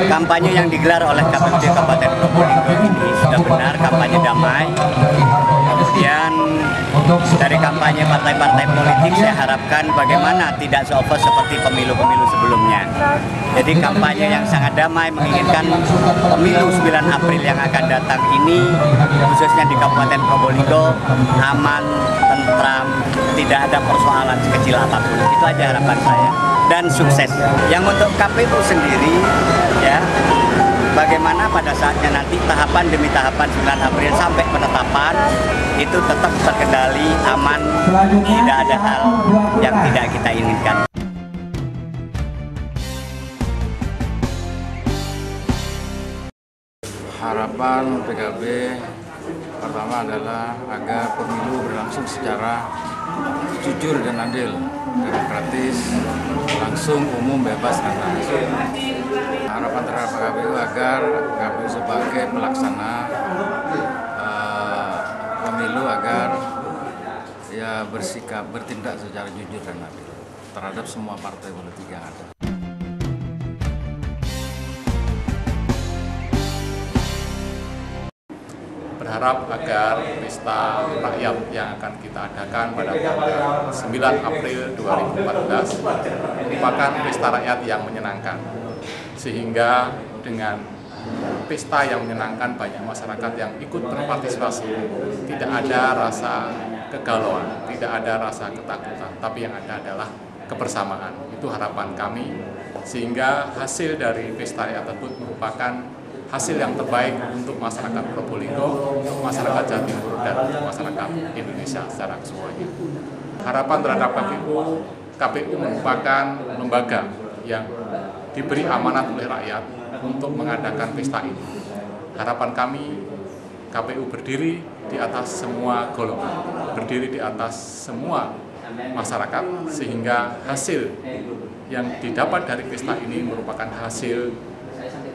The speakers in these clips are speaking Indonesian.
kampanye yang digelar oleh KPUD Kabupaten Probolinggo ini sudah benar kampanye damai. Kemudian dari kampanye partai-partai politik saya harapkan bagaimana tidak se-over seperti pemilu-pemilu sebelumnya. Jadi kampanye yang sangat damai menginginkan pemilu 9 April yang akan datang ini khususnya di Kabupaten Probolinggo aman, tentram, tidak ada persoalan sekecil apapun. Itu aja harapan saya dan sukses. Yang untuk KPU sendiri ya, bagaimana pada saatnya nanti tahapan demi tahapan 9 April sampai penetapan itu tetap terkendali, aman, tidak ada hal yang tidak kita inginkan. Harapan PKB pertama adalah agar pemilu berlangsung secara jujur dan adil, demokratis, langsung, umum, bebas, dan langsung. Harapan terhadap KPU agar KPU sebagai pelaksana pemilu agar ya bersikap, bertindak secara jujur dan adil terhadap semua partai politik yang ada. Berharap agar pesta rakyat yang akan kita adakan pada tanggal 9 April 2014 merupakan pesta rakyat yang menyenangkan, sehingga dengan pesta yang menyenangkan banyak masyarakat yang ikut berpartisipasi, tidak ada rasa kegalauan, tidak ada rasa ketakutan, tapi yang ada adalah kebersamaan. Itu harapan kami, sehingga hasil dari pesta rakyat tersebut merupakan hasil yang terbaik untuk masyarakat Probolinggo, untuk masyarakat Jawa Timur, dan untuk masyarakat Indonesia secara keseluruhannya. Harapan terhadap KPU merupakan lembaga yang diberi amanat oleh rakyat untuk mengadakan pesta ini. Harapan kami, KPU berdiri di atas semua golongan, berdiri di atas semua masyarakat, sehingga hasil yang didapat dari pesta ini merupakan hasil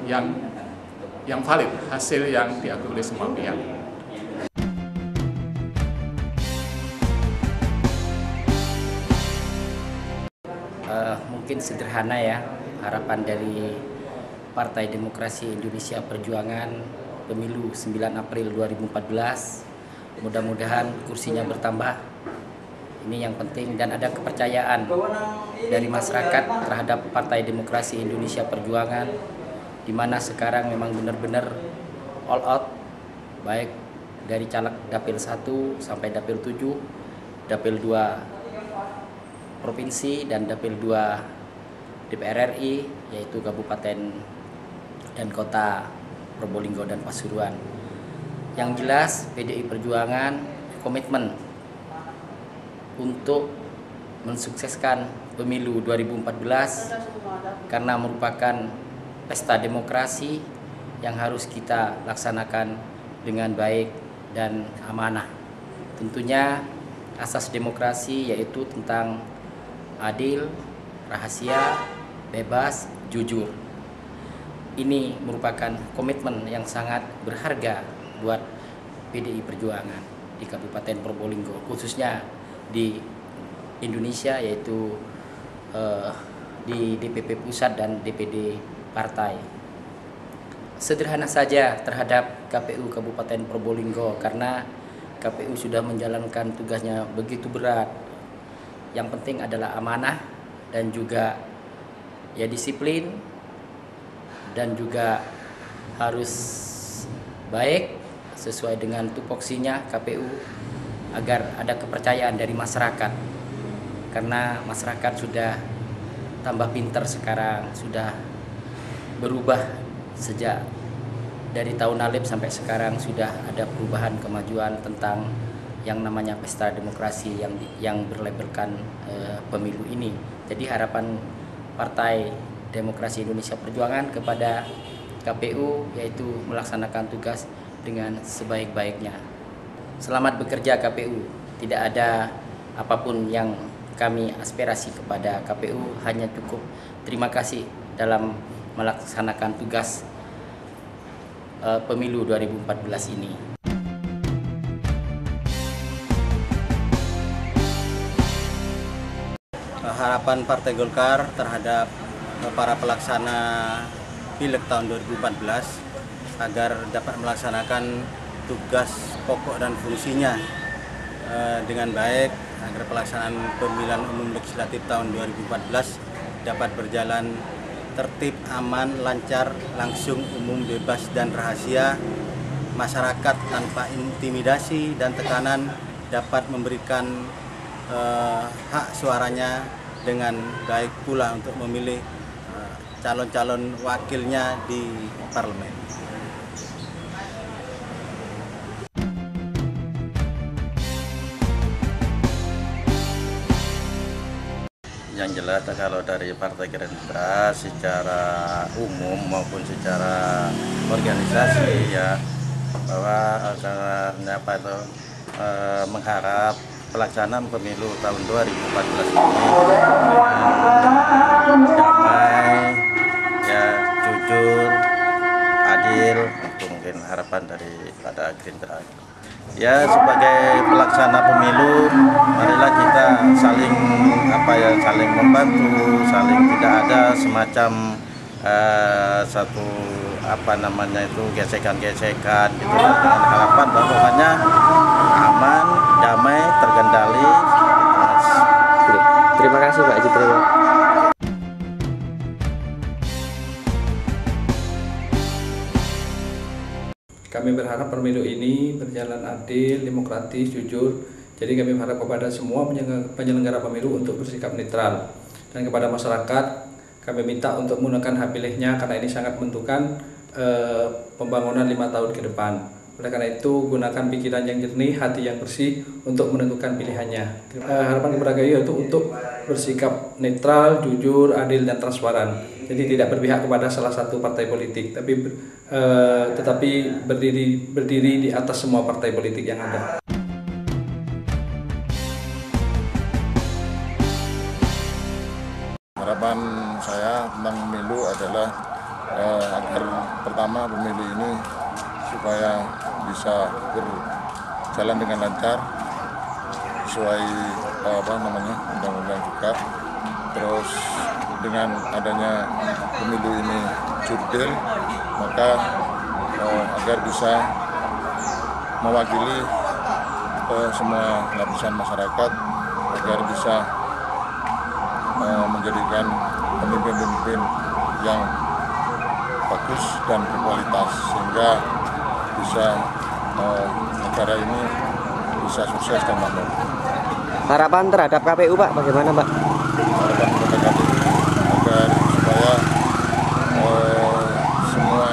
yang valid, hasil yang diakui oleh semua pihak. Mungkin sederhana ya, harapan dari Partai Demokrasi Indonesia Perjuangan pemilu 9 April 2014, mudah-mudahan kursinya bertambah. Ini yang penting, dan ada kepercayaan dari masyarakat terhadap Partai Demokrasi Indonesia Perjuangan, di mana sekarang memang benar-benar all out, baik dari caleg Dapil 1 sampai Dapil 7, Dapil 2 Provinsi, dan Dapil 2 DPR RI, yaitu Kabupaten dan Kota Probolinggo dan Pasuruan. Yang jelas PDI Perjuangan komitmen untuk mensukseskan pemilu 2014 karena merupakan pesta demokrasi yang harus kita laksanakan dengan baik dan amanah. Tentunya asas demokrasi yaitu tentang adil, rahasia, bebas, jujur. Ini merupakan komitmen yang sangat berharga buat PDI Perjuangan di Kabupaten Probolinggo, khususnya di Indonesia, yaitu di DPP Pusat dan DPD Partai. Sederhana saja terhadap KPU Kabupaten Probolinggo, karena KPU sudah menjalankan tugasnya begitu berat. Yang penting adalah amanah dan juga ya disiplin, dan juga harus baik sesuai dengan tupoksinya KPU agar ada kepercayaan dari masyarakat, karena masyarakat sudah tambah pintar sekarang, sudah berubah sejak dari tahun Alif sampai sekarang, sudah ada perubahan kemajuan tentang yang namanya pesta demokrasi yang berlabelkan pemilu ini. Jadi harapan Partai Demokrasi Indonesia Perjuangan kepada KPU yaitu melaksanakan tugas dengan sebaik-baiknya. Selamat bekerja KPU. Tidak ada apapun yang kami aspirasi kepada KPU, hanya cukup terima kasih dalam melaksanakan tugas pemilu 2014 ini. Harapan Partai Golkar terhadap para pelaksana Pileg tahun 2014 agar dapat melaksanakan tugas pokok dan fungsinya dengan baik, agar pelaksanaan pemilihan umum legislatif tahun 2014 dapat berjalan tertib, aman, lancar, langsung, umum, bebas, dan rahasia. Masyarakat tanpa intimidasi dan tekanan dapat memberikan hak suaranya dengan baik pula untuk memilih calon-calon wakilnya di parlemen. Yang jelas kalau dari Partai Gerindra secara umum maupun secara organisasi ya, bahwa mengharap pelaksanaan pemilu tahun 2014 ini damai, ya, jujur, adil, itu mungkin harapan daripada Gerindra. Ya, sebagai pelaksana pemilu, marilah kita saling membantu, saling tidak ada semacam satu gesekan-gesekan gitu, dengan harapan bahwa pokoknya aman, damai, terkendali. Terima kasih Pak Jibril. Kami berharap pemilu ini berjalan adil, demokratis, jujur. Jadi kami berharap kepada semua penyelenggara pemilu untuk bersikap netral. Dan kepada masyarakat, kami minta untuk menggunakan hak pilihnya karena ini sangat menentukan pembangunan 5 tahun ke depan. Oleh karena itu, gunakan pikiran yang jernih, hati yang bersih untuk menentukan pilihannya. Harapan kepada kami itu untuk bersikap netral, jujur, adil, dan transparan. Jadi tidak berpihak kepada salah satu partai politik, tetapi berdiri di atas semua partai politik yang ada. Harapan saya tentang pemilu adalah agar pertama pemilu ini supaya bisa berjalan dengan lancar sesuai undang-undang juga. Terus dengan adanya pemilu ini jurdil, maka agar bisa mewakili semua lapisan masyarakat, agar bisa menjadikan pemimpin-pemimpin yang bagus dan berkualitas, sehingga bisa negara ini bisa sukses dan makmur. Harapan terhadap KPU Pak, bagaimana Pak? Harapan kepada KPU agar supaya semua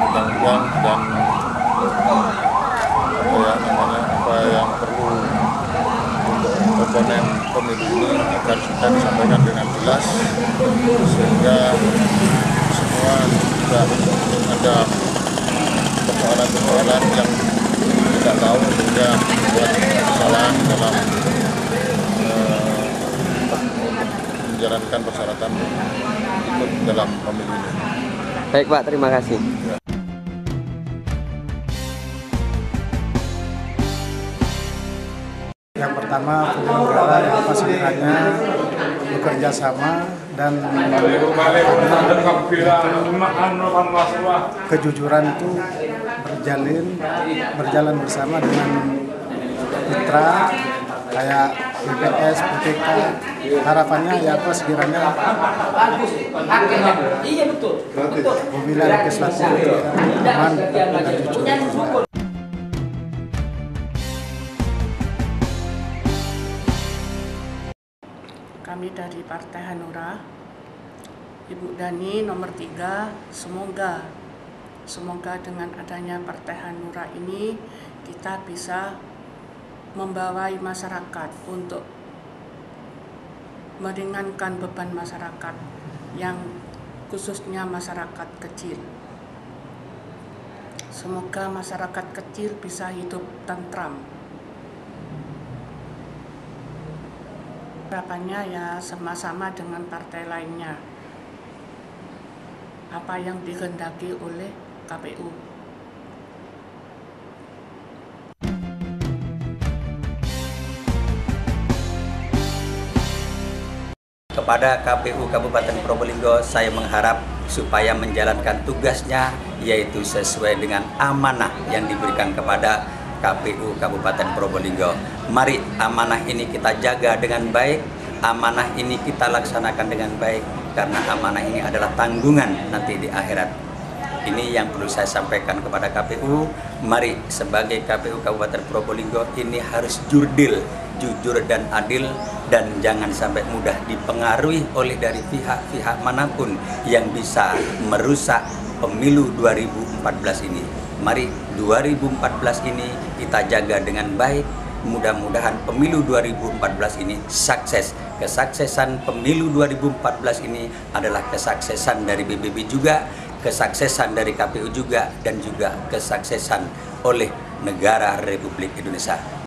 undang-undang dan apa yang perlu untuk komponen pemilu ini agar sudah disampaikan dengan jelas, sehingga semua tidak ada persoalan-persoalan yang tidak tahu sehingga membuat kesalahan dalam menjalankan persyaratan ikut dalam pemilu ini. Baik Pak, terima kasih. Yang pertama, penyelenggara yang pastinya bekerja sama dan kejujuran itu berjalan bersama dengan mitra kayak BPS, BPK. Harapannya ya sekiranya pemilihan legislatif itu aman dan jujur. Kami dari Partai Hanura, Ibu Dani nomor 3, semoga dengan adanya Partai Hanura ini kita bisa membawai masyarakat untuk meringankan beban masyarakat, yang khususnya masyarakat kecil. Semoga masyarakat kecil bisa hidup tentram. Harapannya ya sama-sama dengan partai lainnya, apa yang dikehendaki oleh KPU. Kepada KPU Kabupaten Probolinggo, saya mengharap supaya menjalankan tugasnya yaitu sesuai dengan amanah yang diberikan kepada KPU Kabupaten Probolinggo. Mari amanah ini kita jaga dengan baik, amanah ini kita laksanakan dengan baik, karena amanah ini adalah tanggungan nanti di akhirat. Ini yang perlu saya sampaikan kepada KPU. Mari sebagai KPU Kabupaten Probolinggo ini harus jurdil, jujur dan adil, dan jangan sampai mudah dipengaruhi oleh dari pihak-pihak manapun yang bisa merusak pemilu 2014 ini. Mari 2014 ini kita jaga dengan baik. Mudah-mudahan pemilu 2014 ini sukses. Kesuksesan pemilu 2014 ini adalah kesuksesan dari PBB juga, kesuksesan dari KPU juga, dan juga kesuksesan oleh negara Republik Indonesia.